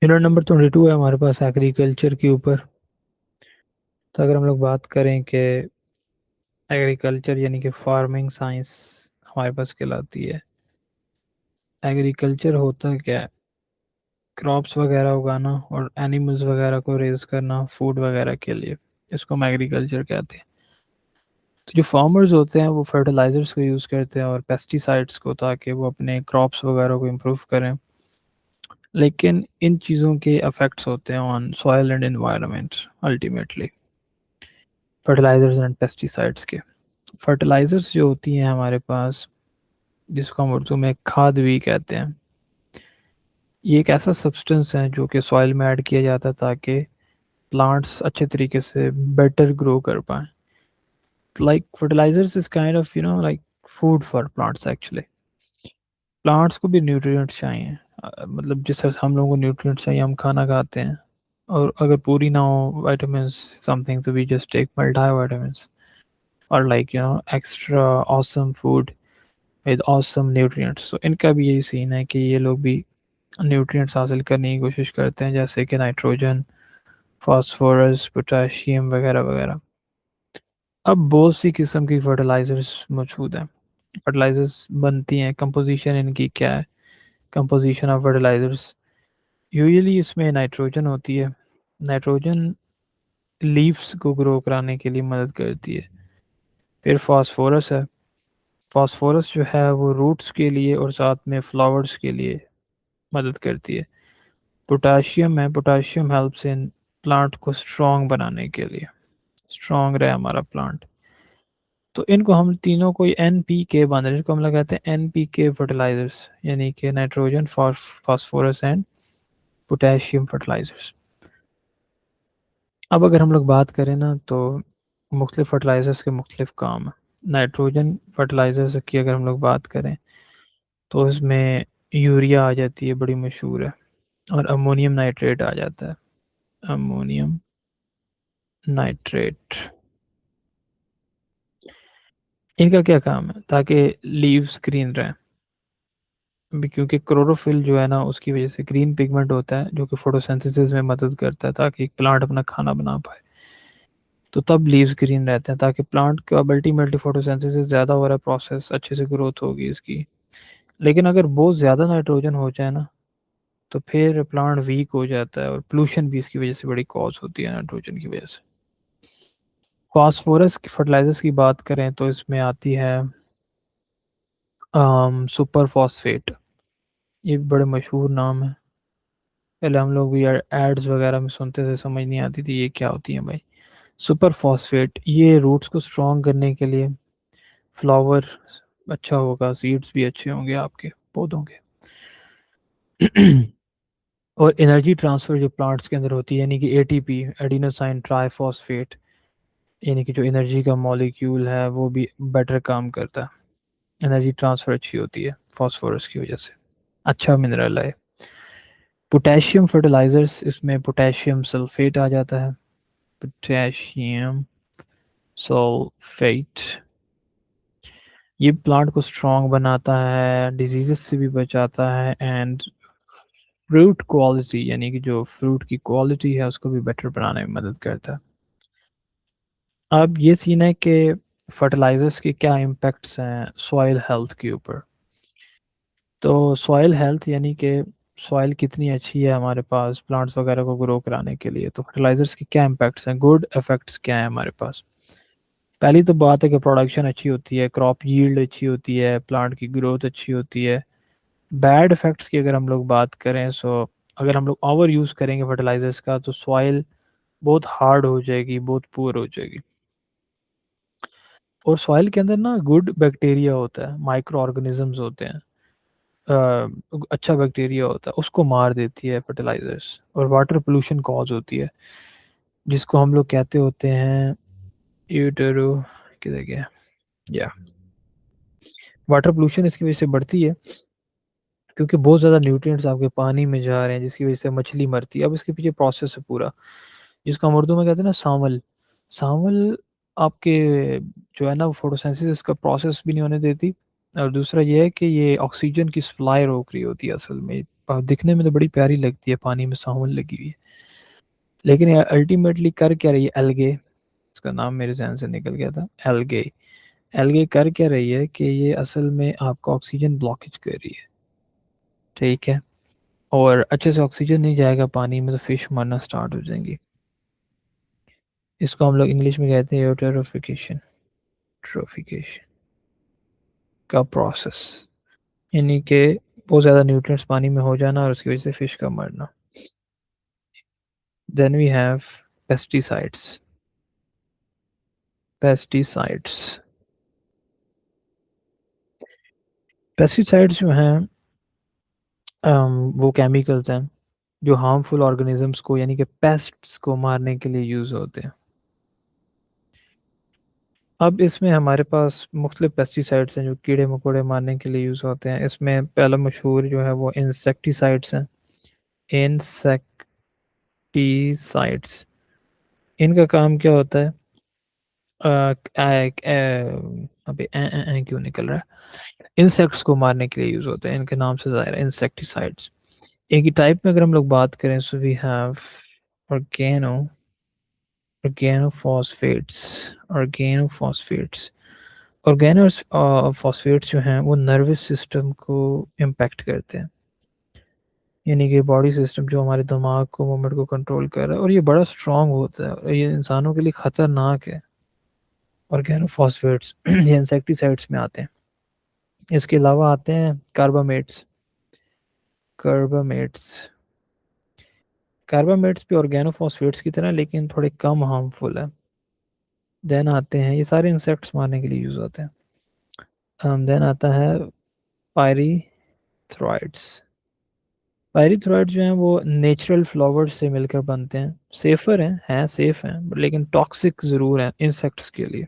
Unit number 22 है हमारे पास agriculture के ऊपर। तो अगर हम लोग बात करें कि एग्रीकल्चर यानी कि फार्मिंग साइंस हमारे पास कहलाती है। एग्रीकल्चर होता क्या है? क्रॉप्स वगैरह उगाना और एनिमल्स वगैरह को रेज करना फूड वगैरह के लिए, इसको हम एग्रीकल्चर कहते हैं। तो जो फार्मर्स होते हैं वो फर्टिलाइजर्स को यूज़ करते हैं और पेस्टिसाइड्स को, ताकि वो अपने क्रॉप्स वगैरह को इम्प्रूव करें। लेकिन इन चीज़ों के अफेक्ट्स होते हैं on soil and environment ultimately, fertilisers and pesticides के। फर्टिलाइजर्स जो होती हैं हमारे पास, जिसको हम उर्दू में खाद भी कहते हैं, ये एक ऐसा सब्सटेंस है जो कि सॉइल में ऐड किया जाता है ताकि प्लांट्स अच्छे तरीके से बेटर ग्रो कर पाएँ। Like fertilisers is kind of like food for plants actually. Plants को भी न्यूट्रिएंट्स चाहिए। मतलब जिस तरह से हम लोगों को न्यूट्रिएंट्स चाहिए, हम खाना खाते हैं और अगर पूरी ना हो विटामिन्स समथिंग, तो we just take multi vitamins और like extra awesome food with awesome nutrients. तो इनका भी यही सीन है कि ये लोग भी न्यूट्रिएंट्स हासिल करने की कोशिश करते हैं, जैसे कि नाइट्रोजन, फास्फोरस, पोटाशियम वगैरह वगैरह। अब बहुत सी किस्म की फर्टिलाइजर्स मौजूद हैं। फर्टिलाइजर्स बनती हैं, कंपोजिशन इनकी क्या है? कंपोजिशन ऑफ फर्टिलाइजर्स, यूजुअली इसमें नाइट्रोजन होती है। नाइट्रोजन लीव्स को ग्रो कराने के लिए मदद करती है। फिर फास्फोरस है। फास्फोरस जो है वो रूट्स के लिए और साथ में फ्लावर्स के लिए मदद करती है। पोटाशियम है। पोटाशियम हेल्प्स इन प्लांट को स्ट्रॉन्ग बनाने के लिए, स्ट्रॉन्ग रहे हमारा प्लांट। तो इनको हम तीनों को एन पी के बन रहे हैं, इनको हम लगाते हैं एन पी के फर्टिलाइजर्स, यानी कि nitrogen, phosphorus and potassium fertilisers. अब अगर हम लोग बात करें ना, तो मुख्तलिफ फर्टिलाइजर्स के मुख्तलिफ काम हैं। नाइट्रोजन फर्टिलाइजर्स की अगर हम लोग बात करें, तो इसमें यूरिया आ जाती है, बड़ी मशहूर है, और अमोनियम नाइट्रेट आ जाता है। अमोनियम नाइट्रेट, इनका क्या काम है? ताकि लीव्स ग्रीन रहें। क्योंकि क्लोरोफिल जो है ना, उसकी वजह से ग्रीन पिगमेंट होता है जो कि फोटोसिंथेसिस में मदद करता है, ताकि प्लांट अपना खाना बना पाए। तो तब लीव्स ग्रीन रहते हैं, ताकि प्लांट का अल्टीमेटली फोटोसिंथेसिस ज़्यादा हो रहा है, प्रोसेस अच्छे से ग्रोथ होगी इसकी। लेकिन अगर बहुत ज़्यादा नाइट्रोजन हो जाए ना, तो फिर प्लांट वीक हो जाता है, और पोल्यूशन भी इसकी वजह से बड़ी कॉज होती है, नाइट्रोजन की वजह से। फास्फोरस की फर्टिलाइजर्स की बात करें तो इसमें आती है सुपर फॉस्फेट। ये भी बड़े मशहूर नाम है। पहले हम लोग भी एड्स वगैरह में सुनते थे, समझ नहीं आती थी ये क्या होती है भाई। सुपर फॉस्फेट ये रूट्स को स्ट्रॉन्ग करने के लिए, फ्लावर अच्छा होगा, सीड्स भी अच्छे होंगे आपके पौधों के। और एनर्जी ट्रांसफ़र जो प्लांट्स के अंदर होती है, यानी कि एटीपी, एडिनोसाइन ट्राइफॉस्फेट, यानी कि जो एनर्जी का मॉलिक्यूल है वो भी बेटर काम करता है। एनर्जी ट्रांसफ़र अच्छी होती है फास्फोरस की वजह से। अच्छा मिनरल है। पोटेशियम फर्टिलाइजर्स, इसमें पोटेशियम सल्फेट आ जाता है। पोटेशियम सल्फेट ये प्लांट को स्ट्रॉन्ग बनाता है, डिजीजेस से भी बचाता है, एंड फ्रूट क्वालिटी, यानी कि जो फ्रूट की क्वालिटी है उसको भी बेटर बनाने में मदद करता है। अब ये सीन है कि फर्टिलाइजर्स के क्या इम्पेक्ट्स हैं सॉइल हेल्थ के ऊपर। तो सॉइल हेल्थ यानी कि सॉइल कितनी अच्छी है हमारे पास प्लांट्स वगैरह को ग्रो कराने के लिए, तो फर्टिलाइजर्स के क्या इम्पैक्ट्स हैं, गुड इफेक्ट्स क्या हैं हमारे पास। पहली तो बात है कि प्रोडक्शन अच्छी होती है, क्रॉप यील्ड अच्छी होती है, प्लांट की ग्रोथ अच्छी होती है। बैड इफेक्ट्स की अगर हम लोग बात करें, सो अगर हम लोग ओवर यूज़ करेंगे फर्टिलाइजर्स का, तो सॉइल बहुत हार्ड हो जाएगी, बहुत पुअर हो जाएगी। और सॉइल के अंदर ना गुड बैक्टीरिया होता है, माइक्रो ऑर्गेनिजम्स होते हैं, अच्छा बैक्टीरिया होता है, उसको मार देती है फर्टिलाइजर्स। और वाटर पोल्यूशन कॉज होती है, जिसको हम लोग कहते होते हैं यूटेरो, किधर गया, या वाटर पोल्यूशन इसकी वजह से बढ़ती है, क्योंकि बहुत ज़्यादा न्यूट्रिएंट्स आपके पानी में जा रहे हैं, जिसकी वजह से मछली मरती है। अब इसके पीछे प्रोसेस है पूरा, जिसको हम उर्दू में कहते हैं ना सांवल। सांवल आपके जो है ना, वो फोटोसिंथेसिस का प्रोसेस भी नहीं होने देती। और दूसरा ये है कि ये ऑक्सीजन की सप्लाई रोक रही होती है असल में और दिखने में तो बड़ी प्यारी लगती है, पानी में सावन लगी हुई है, लेकिन अल्टीमेटली कर क्या रही है एल्गे, इसका नाम मेरे जहन से निकल गया था, एल्गे। एल्गे कर क्या रही है कि ये असल में आपका ऑक्सीजन ब्लॉकेज कर रही है, ठीक है, और अच्छे से ऑक्सीजन नहीं जाएगा पानी में तो फिश मरना स्टार्ट हो जाएंगी। इसको हम लोग इंग्लिश में कहते हैं यूटेरोफिकेशन, ट्रोफिकेशन का प्रोसेस, यानी कि बहुत ज़्यादा न्यूट्रिएंट्स पानी में हो जाना और उसकी वजह से फिश का मरना। Then we have pesticides. Pesticides, pesticides जो हैं वो केमिकल्स हैं जो हार्मफुल ऑर्गेनिजम्स को यानी कि पेस्ट्स को मारने के लिए यूज़ होते हैं। अब इसमें हमारे पास मुख्तलिफ पेस्टिसाइड्स हैं जो कीड़े मकोड़े मारने के लिए यूज़ होते हैं। इसमें पहला मशहूर जो है वो इंसेक्टिसाइड्स हैं। इंसेक्टिसाइड्स, इनका काम क्या होता है, अभी क्यों निकल रहा है, इंसेक्ट्स को मारने के लिए यूज़ होते हैं, इनके नाम से ज़ाहिर है इंसेक्टिसाइड्स। एक ही टाइप में अगर हम लोग बात करें, so we have organo organophosphates. Organophosphates organophosphates जो हैं वो नर्वस सिस्टम को इम्पेक्ट करते हैं, यानी कि बॉडी सिस्टम जो हमारे दिमाग को मूवमेंट को कंट्रोल कर रहा है, और ये बड़ा स्ट्रांग होता है और ये इंसानों के लिए ख़तरनाक है। ऑर्गेनोफॉस्फेट्स ये इंसेक्टिसाइड्स में आते हैं। इसके अलावा आते हैं कार्बामेट्स। कार्बामेट्स कार्बामेट्स भी ऑर्गेनोफॉस्फेट्स की तरह लेकिन थोड़े कम हार्मफुल है। देन आते हैं, ये सारे इंसेक्ट्स मारने के लिए यूज़ होते हैं। देन आता है पायरीथ्रॉइड्स। पायरीथ्रॉइड जो हैं वो नेचुरल फ्लावर्स से मिलकर बनते हैं, सेफर हैं सेफ हैं लेकिन टॉक्सिक ज़रूर हैं इंसेक्ट्स के लिए।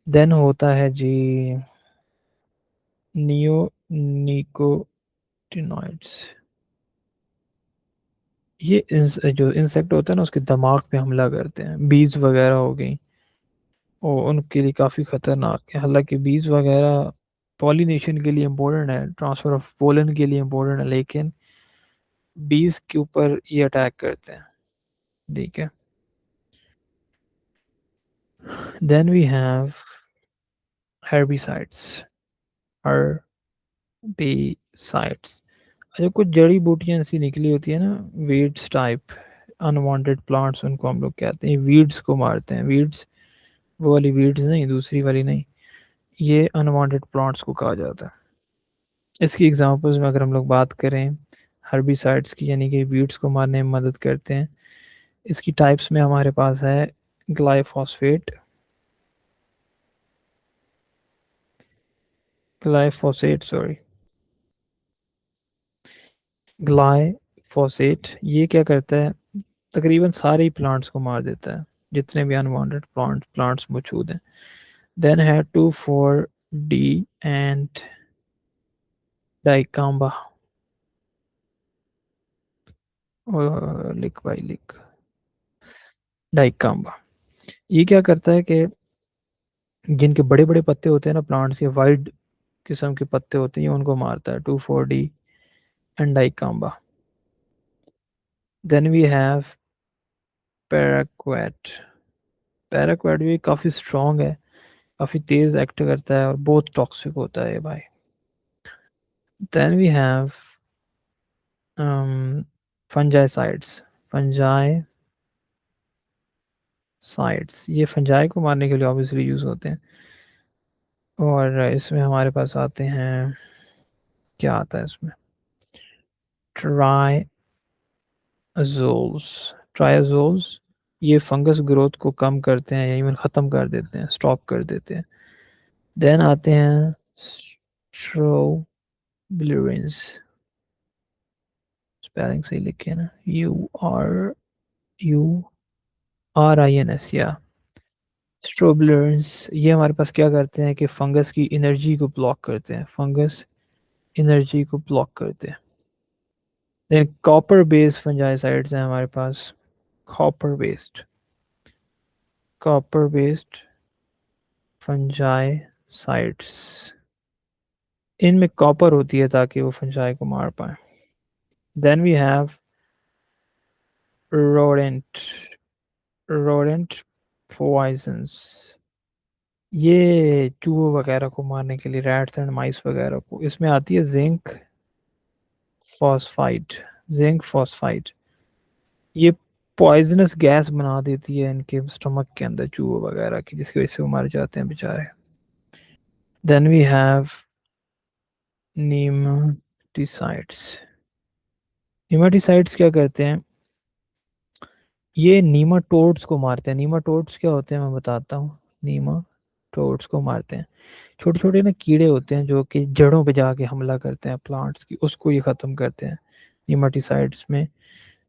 देन होता है जी नियोनिकोटिनॉइड्स। ये जो इंसेक्ट होता है ना उसके दिमाग पे हमला करते हैं, बीज वगैरह हो गई, और उनके लिए काफ़ी ख़तरनाक है। हालांकि बीज वगैरह पॉलिनेशन के लिए इम्पोर्टेंट है, ट्रांसफ़र ऑफ पोलन के लिए इम्पोर्टेंट है, लेकिन बीज के ऊपर ये अटैक करते हैं, ठीक है। Then we have herbicides। herbicides, अच्छा कुछ जड़ी बूटियां ऐसी निकली होती है ना, वीड्स टाइप, अनवांटेड प्लांट्स उनको हम लोग कहते हैं, वीड्स को मारते हैं। वीड्स वो वाली वीड्स नहीं, दूसरी वाली नहीं, ये अनवांटेड प्लांट्स को कहा जाता है। इसकी एग्जांपल्स में अगर हम लोग बात करें हर्बिसाइड्स की, यानी कि वीड्स को मारने में मदद करते हैं, इसकी टाइप्स में हमारे पास है ग्लाइफॉस्फेट, ग्लाइफोसेट सॉरी, ग्लाइफोसेट, ये क्या करता है, तकरीबन सारे ही प्लांट्स को मार देता है जितने भी अनवांटेड प्लांट्स मौजूद हैं। देन है 2,4-D एंड डाइकाम्बा, लिख भाई लिख, डाइकाम्बा। ये क्या करता है कि जिनके बड़े बड़े पत्ते होते हैं ना प्लांट्स के, वाइड किस्म के पत्ते होते हैं, ये उनको मारता है, 2,4-D and dicamba. Then we have paraquat. Paraquat भी काफ़ी स्ट्रॉन्ग है, काफ़ी तेज़ एक्ट करता है और बहुत टॉक्सिक होता है ये भाई। Then we have fungicides. Fungicides ये फंजाई को मारने के लिए ऑब्वियसली यूज़ होते हैं, और इसमें हमारे पास आते हैं, क्या आता है इसमें, ट्राइजोल्स। ट्राइजोल्स ये फंगस ग्रोथ को कम करते हैं या इवन ख़त्म कर देते हैं, स्टॉप कर देते हैं। देन आते हैं स्ट्रोबिलुरिन्स, स्पेलिंग सही लिखे ना, URURINS या स्ट्रोबिलुरिन्स। ये हमारे पास क्या करते हैं कि फंगस की एनर्जी को ब्लॉक करते हैं, फंगस एनर्जी को ब्लॉक करते हैं। देन कॉपर बेस्ड फंजाइसाइड्स हैं हमारे पास, कॉपर बेस्ड, कॉपर बेस्ड फंजाइसाइड्स, इनमें कॉपर होती है ताकि वो फंजाई को मार पाए। Then we have rodent rodent poisons. ये चूहों वगैरह को मारने के लिए, रैट्स एंड माइस वगैरह को। इसमें आती है फॉस्फाइड जिंक फॉस्फाइड। ये पॉइजनस गैस बना देती है इनके स्टमक के अंदर चूहों वगैरह की, जिसकी वजह से वो मर जाते हैं बेचारे। Then we have nematicides. Nematicides क्या करते हैं, ये नीमाटोड्स को मारते हैं। नीमाटोड्स क्या होते हैं मैं बताता हूँ। नीमाटोड्स को मारते हैं। छोटे छोटे ना कीड़े होते हैं जो कि जड़ों पे जाके हमला करते हैं प्लांट्स की, उसको ये ख़त्म करते हैं। नीमाटिसाइड्स में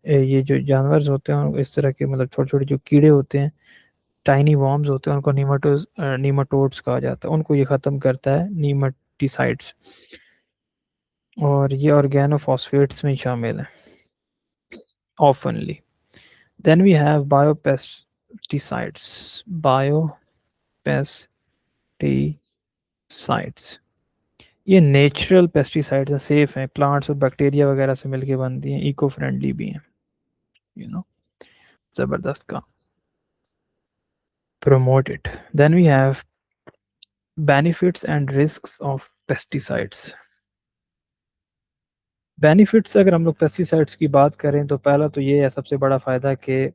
ये जो जानवर होते हैं इस तरह के, मतलब छोटे छोटे जो कीड़े होते हैं, टाइनी वॉर्म्स होते हैं, उनको नीमाटोड्स कहा जाता है। उनको ये ख़त्म करता है नीमाटिसाइड्स। और ये ऑर्गेनोफॉस्फेट्स में शामिल है ऑफनली। Then we have biopesticides. Biopesticides ये नेचुरल पेस्टिसाइड्स हैं, सेफ हैं, प्लांट्स और बैक्टीरिया वगैरह से मिलके बनती हैं, इको फ्रेंडली भी हैं। यू नो ज़बरदस्त काम। promote it. Then we have benefits and risks of pesticides. Benefits अगर हम लोग पेस्टिसाइड्स की बात करें तो पहला तो ये है सबसे बड़ा फ़ायदा कि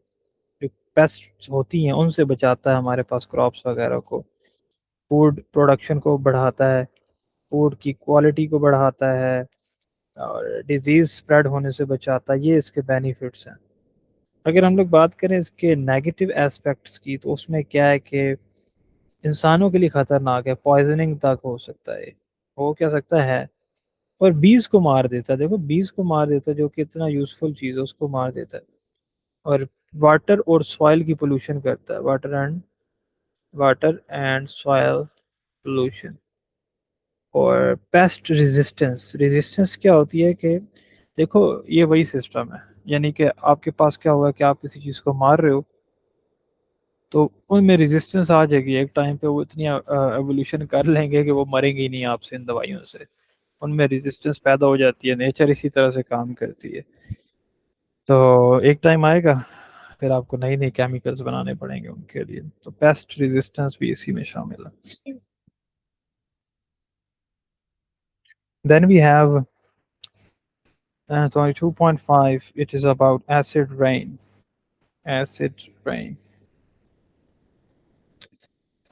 जो पेस्ट होती हैं उनसे बचाता है हमारे पास क्रॉप्स वगैरह को, फूड प्रोडक्शन को बढ़ाता है, फूड की क्वालिटी को बढ़ाता है, और डिजीज़ स्प्रेड होने से बचाता है। ये इसके बेनिफिट्स हैं। अगर हम लोग बात करें इसके नेगेटिव एस्पेक्ट्स की, तो उसमें क्या है कि इंसानों के लिए खतरनाक है, पॉइजनिंग तक हो सकता है, हो क्या सकता है। और बीज को मार देता है, देखो बीज को मार देता है जो कि इतना यूजफुल चीज़ है उसको मार देता है। और वाटर और सॉइल की पोल्यूशन करता है, वाटर एंड सॉइल पोल्यूशन। और पेस्ट रेजिस्टेंस, रेजिस्टेंस क्या होती है कि देखो ये वही सिस्टम है, यानी कि आपके पास क्या हुआ कि आप किसी चीज़ को मार रहे हो तो उनमें रेजिस्टेंस आ जाएगी एक टाइम पे, वो इतनी एवोल्यूशन कर लेंगे कि वो मरेंगे ही नहीं आपसे इन दवाइयों से। उनमें रेजिस्टेंस पैदा हो जाती है, नेचर इसी तरह से काम करती है। तो एक टाइम आएगा फिर आपको नई नई केमिकल्स बनाने पड़ेंगे उनके लिए, तो पेस्ट रेजिस्टेंस भी इसी में शामिल है। Then we have 22.5, it is about acid rain. Acid rain,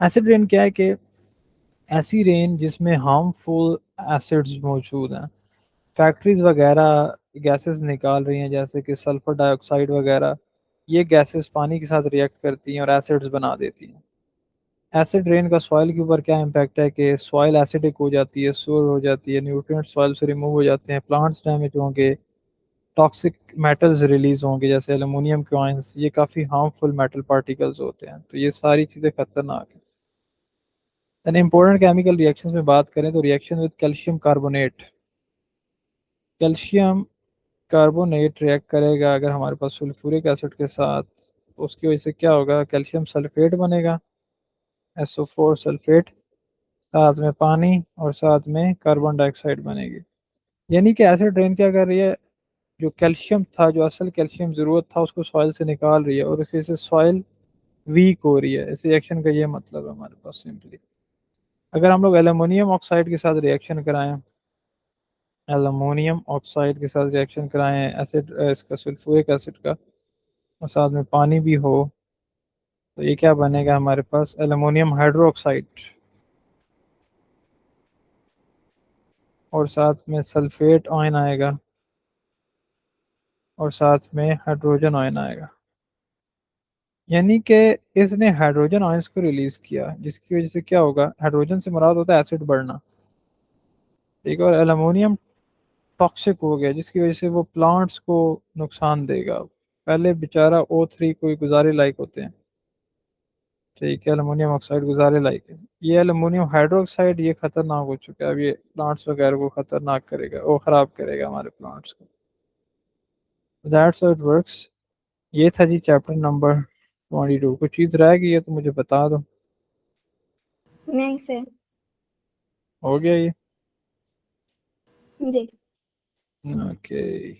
acid rain क्या है कि ऐसी रेन जिसमें हार्मफुल एसिड्स मौजूद हैं। फैक्ट्रीज वगैरह गैसेस निकाल रही हैं जैसे कि सल्फर डाइऑक्साइड वगैरह, ये गैसेस पानी के साथ रिएक्ट करती हैं और एसिड्स बना देती हैं। एसिड रेन का सॉइल के ऊपर क्या इम्पैक्ट है कि सॉइल एसिडिक हो जाती है, सोर हो जाती है, न्यूट्रिएंट सॉइल से रिमूव हो जाते हैं, प्लांट्स डैमेज होंगे, टॉक्सिक मेटल्स रिलीज होंगे जैसे एल्युमिनियम के आयंस, ये काफ़ी हार्मफुल मेटल पार्टिकल्स होते हैं, तो ये सारी चीज़ें खतरनाक हैं। दैन इंपॉर्टेंट केमिकल रिएक्शंस में बात करें तो reaction with calcium carbonate, calcium carbonate react करेगा अगर हमारे पास सल्फ्यूरिक एसिड के साथ, तो उसकी वजह से क्या होगा, कैल्शियम सल्फेट बनेगा, SO4 सल्फेट, साथ में पानी और साथ में कार्बन डाइऑक्साइड बनेगी। यानी कि एसिड रेन क्या कर रही है, जो कैल्शियम था, जो असल कैल्शियम ज़रूरत था उसको सॉइल से निकाल रही है और इस वजह से सॉइल वीक हो रही है। इस रिएक्शन का ये मतलब है हमारे पास सिंपली। अगर हम लोग एल्युमिनियम ऑक्साइड के साथ रिएक्शन कराएं, एल्युमिनियम ऑक्साइड के साथ रिएक्शन कराएं एसिड इसका सल्फ्यूरिक एसिड का, और साथ में पानी भी हो, तो ये क्या बनेगा हमारे पास, एल्युमिनियम हाइड्रोक्साइड, और साथ में सल्फेट आयन आएगा, और साथ में हाइड्रोजन आयन आएगा। यानी कि इसने हाइड्रोजन आयंस को रिलीज किया, जिसकी वजह से क्या होगा, हाइड्रोजन से मुराद होता है एसिड बढ़ना, ठीक है, और एल्युमिनियम टॉक्सिक हो गया जिसकी वजह से वो प्लांट्स को नुकसान देगा। पहले बेचारा O3 कोई गुजारे लायक होते हैं, ठीक है, एल्युमिनियम ऑक्साइड गुजारे लायक है। ये एल्युमिनियम हाइड्रोक्साइड ये खतरनाक हो चुका है, अब ये प्लांट्स वगैरह को खतरनाक करेगा, वो ख़राब करेगा हमारे प्लांट्स को। That's how it works. ये था जी चैप्टर नंबर 22। कुछ चीज़ रह गई है तो मुझे बता दो। नहीं सर। हो गया ये? जी। ओके।